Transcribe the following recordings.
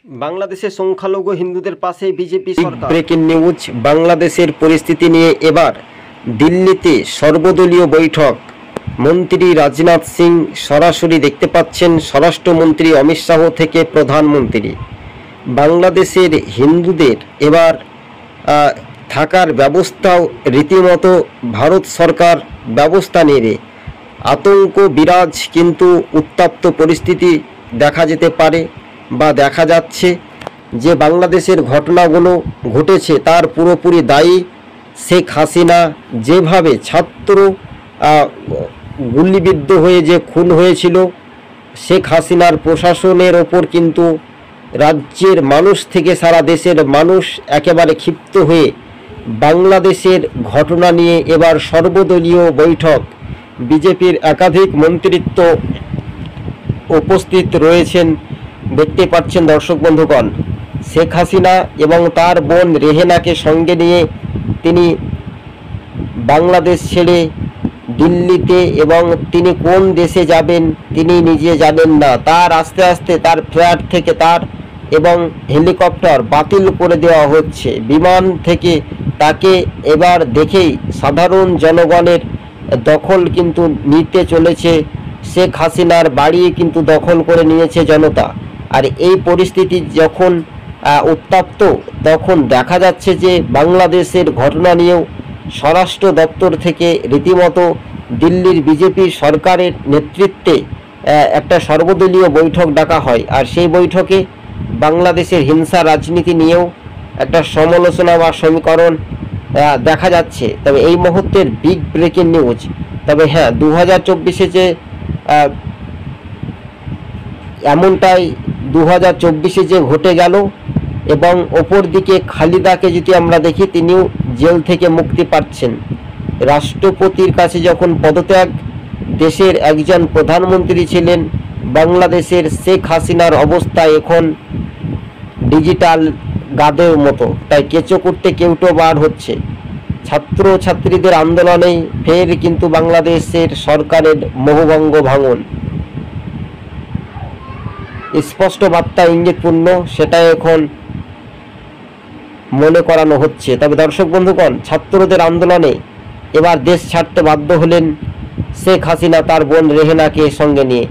বাংলাদেশের সংখ্যালঘু হিন্দুদের পাশে বিজেপি সরকার। ব্রেকিং নিউজ, বাংলাদেশের পরিস্থিতি নিয়ে এবার দিল্লিতে সর্বদলীয় বৈঠক। মন্ত্রী রাজনাথ সিং সরাসরি দেখতে পাচ্ছেন স্বরাষ্ট্রমন্ত্রী অমিত শাহ থেকে প্রধানমন্ত্রী। বাংলাদেশের হিন্দুদের এবার থাকার ব্যবস্থাও রীতিমতো ভারত সরকার ব্যবস্থা নেবে। আতঙ্ক বিরাজ, কিন্তু উত্তপ্ত পরিস্থিতি দেখা যেতে পারে বা দেখা যাচ্ছে যে বাংলাদেশের ঘটনাগুলো ঘটেছে তার পুরোপুরি দায়ী শেখ হাসিনা। যেভাবে ছাত্র গুলিবিদ্ধ হয়ে যে খুন হয়েছিল, শেখ হাসিনার প্রশাসনের ওপর কিন্তু রাজ্যের মানুষ থেকে সারা দেশের মানুষ একেবারে ক্ষিপ্ত হয়ে বাংলাদেশের ঘটনা নিয়ে এবার সর্বদলীয় বৈঠক। বিজেপির একাধিক মন্ত্রিত্ব উপস্থিত রয়েছেন, দেখতে পাচ্ছেন দর্শক বন্ধুগণ। শেখ হাসিনা এবং তার বোন রেহেনাকে সঙ্গে নিয়ে তিনি বাংলাদেশ ছেড়ে দিল্লিতে, এবং তিনি কোন দেশে যাবেন তিনি নিজে জানেন না। তার আস্তে আস্তে তার ফ্ল্যাট থেকে তার এবং হেলিকপ্টার বাতিল করে দেওয়া হচ্ছে। বিমান থেকে তাকে এবার দেখেই সাধারণ জনগণের দখল কিন্তু নিতে চলেছে। শেখ হাসিনার বাড়ি কিন্তু দখল করে নিয়েছে জনতা। আর এই পরিস্থিতি যখন উত্তপ্ত, তখন দেখা যাচ্ছে যে বাংলাদেশের ঘটনা নিয়েও স্বরাষ্ট্র দপ্তর থেকে রীতিমতো দিল্লির বিজেপি সরকারের নেতৃত্বে একটা সর্বদলীয় বৈঠক ডাকা হয়। আর সেই বৈঠকে বাংলাদেশের হিংসা রাজনীতি নিয়েও একটা সমালোচনা বা সমীকরণ দেখা যাচ্ছে। তবে এই মুহূর্তের বিগ ব্রেকিং নিউজ, তবে হ্যাঁ, 2024-এ যে এমনটাই 2024-এ যে ঘটে গেল, এবং ওপর দিকে খালিদাকে যদি আমরা দেখি, তিনিও জেল থেকে মুক্তি পাচ্ছেন। রাষ্ট্রপতির কাছে যখন পদত্যাগ, দেশের একজন প্রধানমন্ত্রী ছিলেন, বাংলাদেশের শেখ হাসিনার অবস্থা এখন ডিজিটাল গাদের মতো, তাই কেঁচো করতে কেউটো বার হচ্ছে। ছাত্র ছাত্রীদের আন্দোলনেই ফের কিন্তু বাংলাদেশের সরকারের মোহভঙ্গ ভাঙন। স্পষ্ট বার্তা ইঙ্গিতপূর্ণ, সেটা এখন মনে করানো হচ্ছে। তবে দর্শক বন্ধুগণ, ছাত্রদের আন্দোলনে এবার দেশ ছাড়তে বাধ্য হলেন শেখ হাসিনা তার বোন রেহেনাকে সঙ্গে নিয়ে,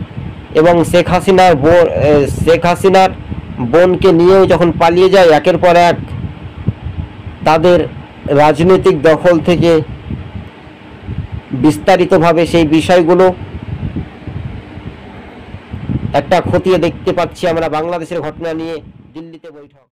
এবং শেখ হাসিনার বোনকে নিয়েও যখন পালিয়ে যায় একের পর এক তাদের রাজনৈতিক দখল থেকে, বিস্তারিতভাবে সেই বিষয়গুলো একটা খতিয়ে দেখতে পাচ্ছি আমরা বাংলাদেশের ঘটনা নিয়ে দিল্লিতে বৈঠক।